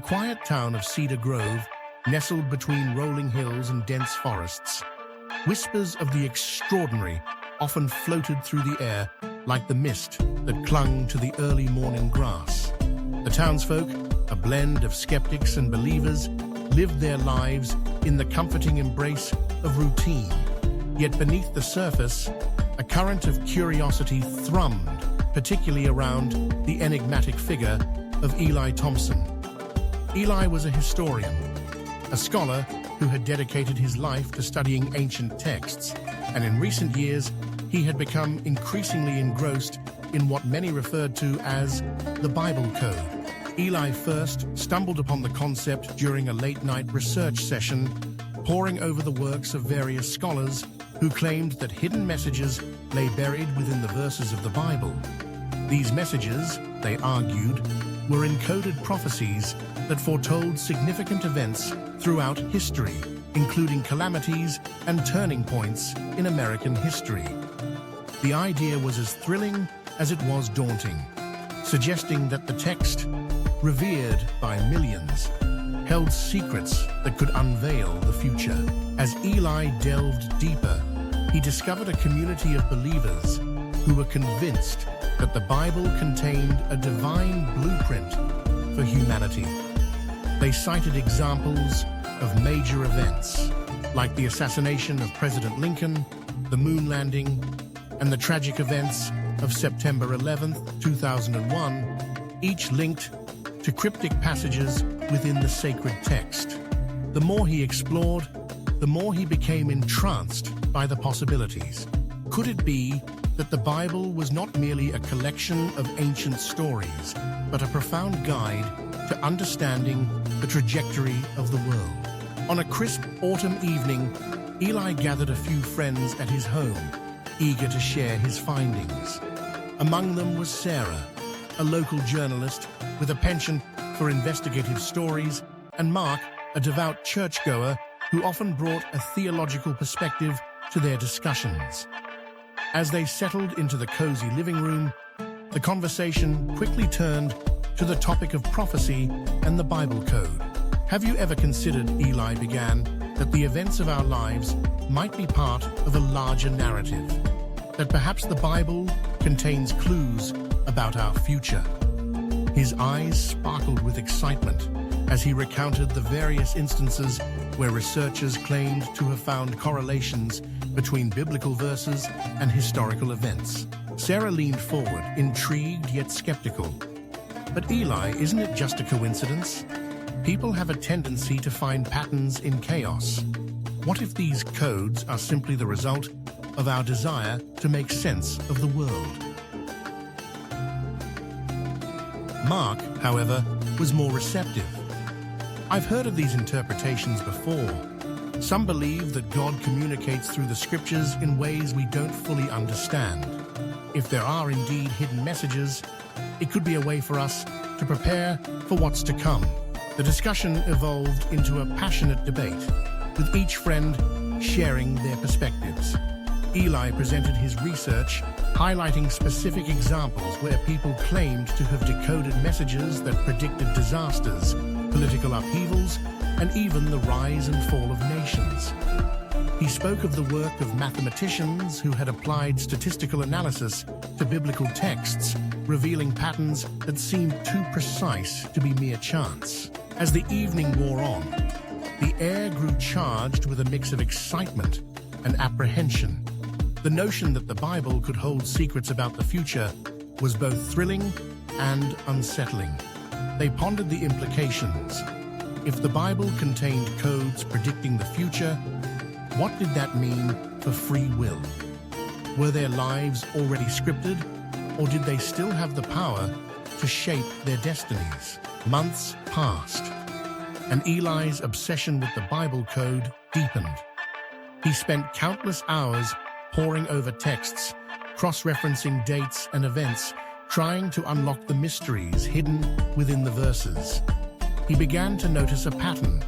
quiet town of Cedar Grove, nestled between rolling hills and dense forests, whispers of the extraordinary often floated through the air like the mist that clung to the early morning grass. The townsfolk, a blend of skeptics and believers, lived their lives in the comforting embrace of routine. Yet beneath the surface, a current of curiosity thrummed, particularly around the enigmatic figure of Eli Thompson. Eli was a historian, a scholar who had dedicated his life to studying ancient texts, and in recent years, he had become increasingly engrossed in what many referred to as the Bible Code. Eli first stumbled upon the concept during a late-night research session, poring over the works of various scholars who claimed that hidden messages lay buried within the verses of the Bible. These messages, they argued, were encoded prophecies that foretold significant events throughout history, including calamities and turning points in American history. The idea was as thrilling as it was daunting, suggesting that the text, revered by millions, held secrets that could unveil the future. As Eli delved deeper, he discovered a community of believers who were convinced that the Bible contained a divine blueprint for humanity. They cited examples of major events, like the assassination of President Lincoln, the moon landing, and the tragic events of September 11, 2001, each linked to cryptic passages within the sacred text. The more he explored, the more he became entranced by the possibilities. Could it be that the Bible was not merely a collection of ancient stories, but a profound guide to understanding the trajectory of the world? On a crisp autumn evening, Eli gathered a few friends at his home, eager to share his findings. Among them was Sarah, a local journalist with a penchant for investigative stories, and Mark, a devout churchgoer who often brought a theological perspective to their discussions. As they settled into the cozy living room, the conversation quickly turned to the topic of prophecy and the Bible Code. Have you ever considered, Eli began, that the events of our lives might be part of a larger narrative? That perhaps the Bible contains clues about our future? His eyes sparkled with excitement as he recounted the various instances where researchers claimed to have found correlations between biblical verses and historical events. Sarah leaned forward, intrigued yet skeptical. But Eli, isn't it just a coincidence? People have a tendency to find patterns in chaos. What if these codes are simply the result of our desire to make sense of the world? Mark, however, was more receptive. I've heard of these interpretations before. Some believe that God communicates through the scriptures in ways we don't fully understand. If there are indeed hidden messages, it could be a way for us to prepare for what's to come. The discussion evolved into a passionate debate, with each friend sharing their perspectives. Eli presented his research, highlighting specific examples where people claimed to have decoded messages that predicted disasters, political upheavals, and even the rise and fall of nations. He spoke of the work of mathematicians who had applied statistical analysis to biblical texts, revealing patterns that seemed too precise to be mere chance. As the evening wore on, the air grew charged with a mix of excitement and apprehension. The notion that the Bible could hold secrets about the future was both thrilling and unsettling. They pondered the implications. If the Bible contained codes predicting the future, what did that mean for free will? Were their lives already scripted, or did they still have the power to shape their destinies? Months passed, and Eli's obsession with the Bible code deepened. He spent countless hours poring over texts, cross-referencing dates and events, trying to unlock the mysteries hidden within the verses. He began to notice a pattern.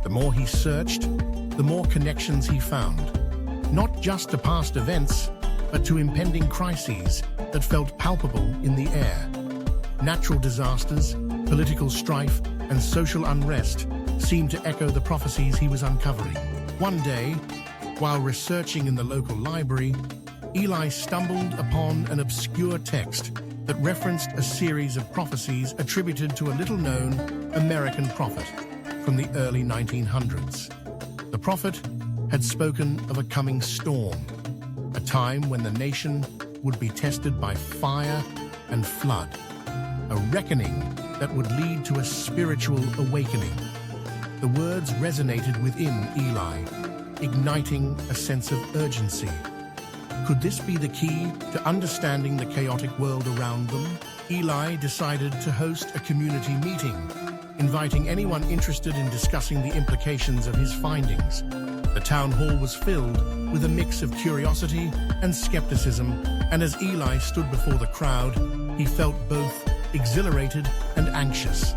The more he searched, the more connections he found, not just to past events, but to impending crises that felt palpable in the air. Natural disasters, political strife, and social unrest seemed to echo the prophecies he was uncovering. One day, while researching in the local library, Eli stumbled upon an obscure text that referenced a series of prophecies attributed to a little-known American prophet from the early 1900s. The prophet had spoken of a coming storm, a time when the nation would be tested by fire and flood, a reckoning that would lead to a spiritual awakening. The words resonated within Eli, igniting a sense of urgency. Could this be the key to understanding the chaotic world around them? Eli decided to host a community meeting, inviting anyone interested in discussing the implications of his findings. The town hall was filled with a mix of curiosity and skepticism, and as Eli stood before the crowd, he felt both exhilarated and anxious.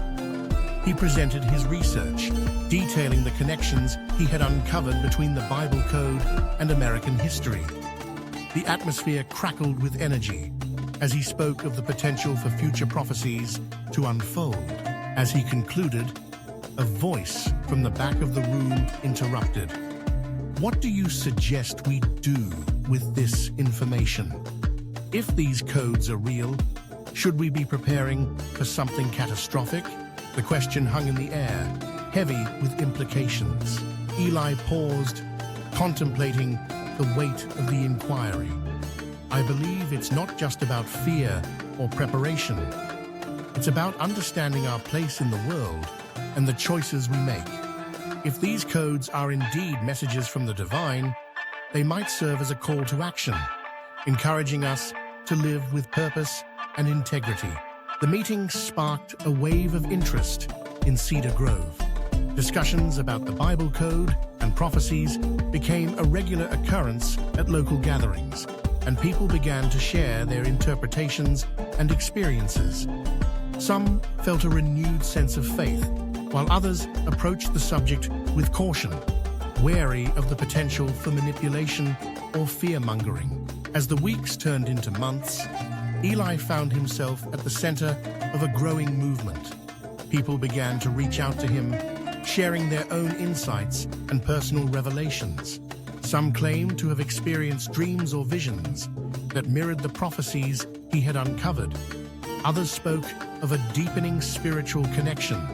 He presented his research, detailing the connections he had uncovered between the Bible code and American history. The atmosphere crackled with energy as he spoke of the potential for future prophecies to unfold. As he concluded, a voice from the back of the room interrupted. "What do you suggest we do with this information? If these codes are real, should we be preparing for something catastrophic?" The question hung in the air, heavy with implications. Eli paused, contemplating the weight of the inquiry. "I believe it's not just about fear or preparation. It's about understanding our place in the world and the choices we make. If these codes are indeed messages from the divine, they might serve as a call to action, encouraging us to live with purpose and integrity." The meeting sparked a wave of interest in Cedar Grove. Discussions about the Bible code and prophecies became a regular occurrence at local gatherings, and people began to share their interpretations and experiences. Some felt a renewed sense of faith, while others approached the subject with caution, wary of the potential for manipulation or fear-mongering. As the weeks turned into months, Eli found himself at the center of a growing movement. People began to reach out to him, sharing their own insights and personal revelations. Some claimed to have experienced dreams or visions that mirrored the prophecies he had uncovered. Others spoke of a deepening spiritual connection,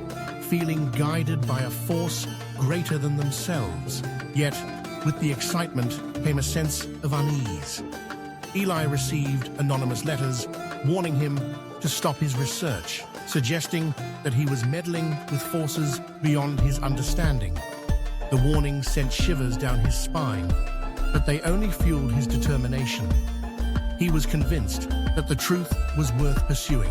feeling guided by a force greater than themselves. Yet, with the excitement came a sense of unease. Eli received anonymous letters warning him to stop his research, suggesting that he was meddling with forces beyond his understanding. The warnings sent shivers down his spine, but they only fueled his determination. He was convinced that the truth was worth pursuing,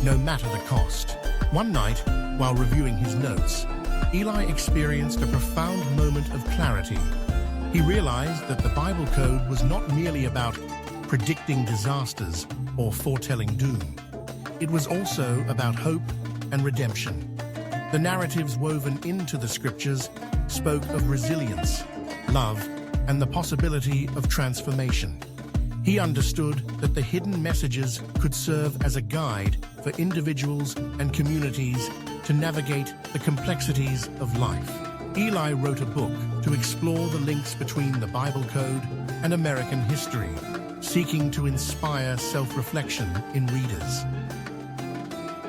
no matter the cost. One night, while reviewing his notes, Eli experienced a profound moment of clarity. He realized that the Bible code was not merely about predicting disasters or foretelling doom. It was also about hope and redemption. The narratives woven into the scriptures spoke of resilience, love, and the possibility of transformation. He understood that the hidden messages could serve as a guide for individuals and communities to navigate the complexities of life. Eli wrote a book to explore the links between the Bible code and American history, seeking to inspire self-reflection in readers.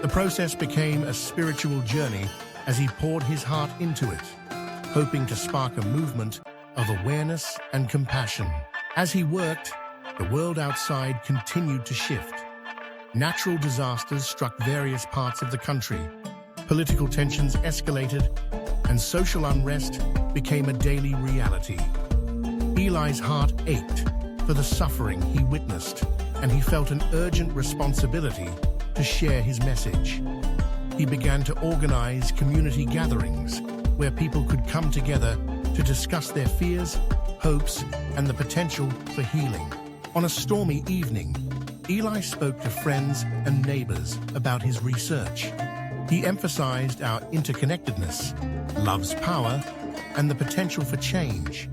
The process became a spiritual journey as he poured his heart into it, hoping to spark a movement of awareness and compassion. As he worked, the world outside continued to shift. Natural disasters struck various parts of the country, political tensions escalated, and social unrest became a daily reality. Eli's heart ached for the suffering he witnessed, and he felt an urgent responsibility to share his message. He began to organize community gatherings where people could come together to discuss their fears, hopes, and the potential for healing. On a stormy evening, Eli spoke to friends and neighbors about his research. He emphasized our interconnectedness, love's power, and the potential for change.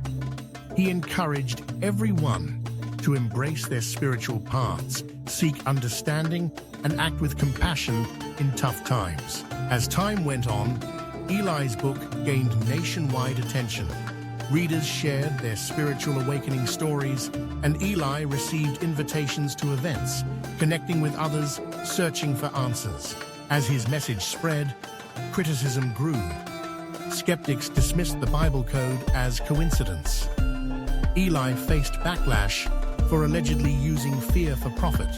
He encouraged everyone to to embrace their spiritual paths, seek understanding, and act with compassion in tough times. As time went on, Eli's book gained nationwide attention. Readers shared their spiritual awakening stories, and Eli received invitations to events, connecting with others searching for answers. As his message spread, criticism grew. Skeptics dismissed the Bible code as coincidence. Eli faced backlash for allegedly using fear for profit.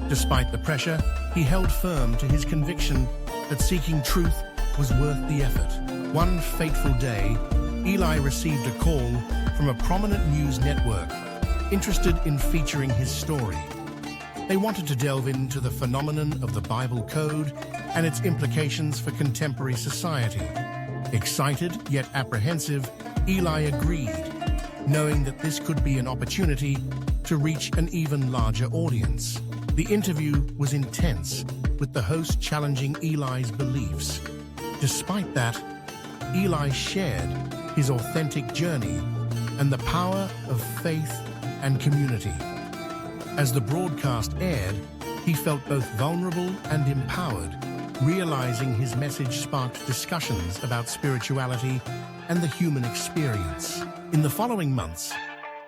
Despite the pressure, he held firm to his conviction that seeking truth was worth the effort. One fateful day, Eli received a call from a prominent news network interested in featuring his story. They wanted to delve into the phenomenon of the Bible code and its implications for contemporary society. Excited yet apprehensive, Eli agreed, knowing that this could be an opportunity to reach an even larger audience. The interview was intense, with the host challenging Eli's beliefs. Despite that, Eli shared his authentic journey and the power of faith and community. As the broadcast aired, he felt both vulnerable and empowered, realizing his message sparked discussions about spirituality and the human experience. In the following months,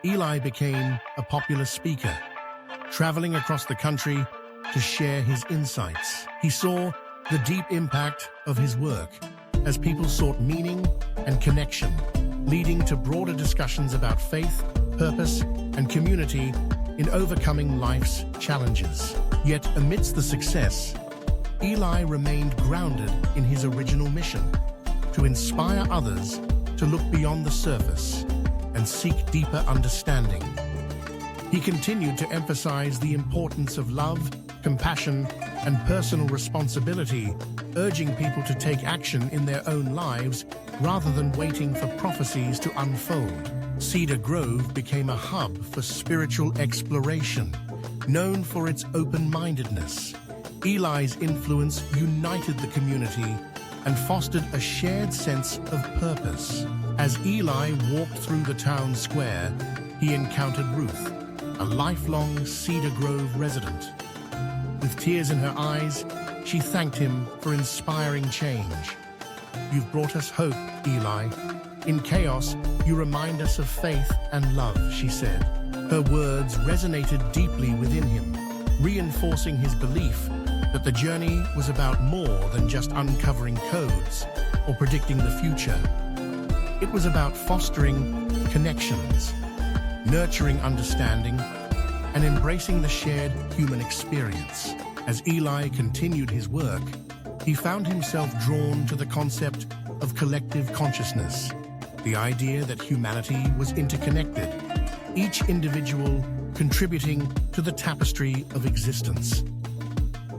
Eli became a popular speaker, traveling across the country to share his insights. He saw the deep impact of his work as people sought meaning and connection, leading to broader discussions about faith, purpose, and community in overcoming life's challenges. Yet, amidst the success, Eli remained grounded in his original mission: to inspire others to look beyond the surface and seek deeper understanding. He continued to emphasize the importance of love, compassion, and personal responsibility, urging people to take action in their own lives rather than waiting for prophecies to unfold. Cedar Grove became a hub for spiritual exploration, known for its open-mindedness. Eli's influence united the community and fostered a shared sense of purpose. As Eli walked through the town square, he encountered Ruth, a lifelong Cedar Grove resident. With tears in her eyes, she thanked him for inspiring change. "You've brought us hope, Eli. In chaos, you remind us of faith and love," she said. Her words resonated deeply within him, reinforcing his belief that the journey was about more than just uncovering codes or predicting the future. It was about fostering connections, nurturing understanding, and embracing the shared human experience. As Eli continued his work, he found himself drawn to the concept of collective consciousness, the idea that humanity was interconnected, each individual contributing to the tapestry of existence.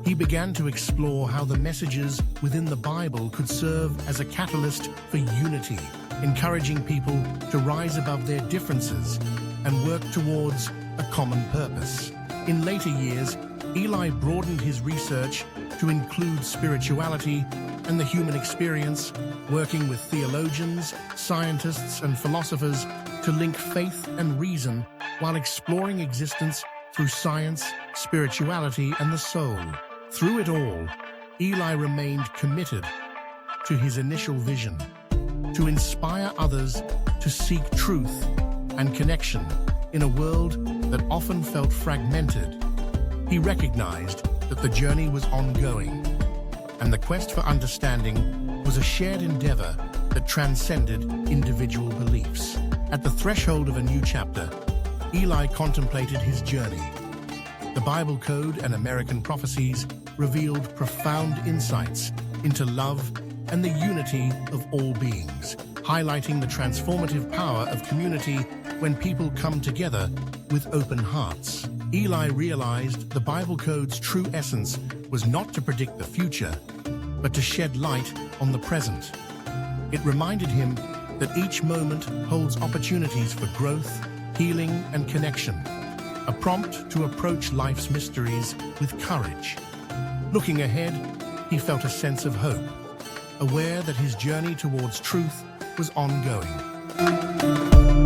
He began to explore how the messages within the Bible could serve as a catalyst for unity, encouraging people to rise above their differences and work towards a common purpose. In later years, Eli broadened his research to include spirituality and the human experience, working with theologians, scientists, and philosophers to link faith and reason while exploring existence through science, spirituality, and the soul. Through it all, Eli remained committed to his initial vision: to inspire others to seek truth and connection in a world that often felt fragmented. He recognized that the journey was ongoing, and the quest for understanding was a shared endeavor that transcended individual beliefs. At the threshold of a new chapter, Eli contemplated his journey. The Bible code and American prophecies revealed profound insights into love and the unity of all beings, highlighting the transformative power of community when people come together with open hearts. Eli realized the Bible code's true essence was not to predict the future, but to shed light on the present. It reminded him that each moment holds opportunities for growth, healing, and connection, a prompt to approach life's mysteries with courage. Looking ahead, he felt a sense of hope, aware that his journey towards truth was ongoing.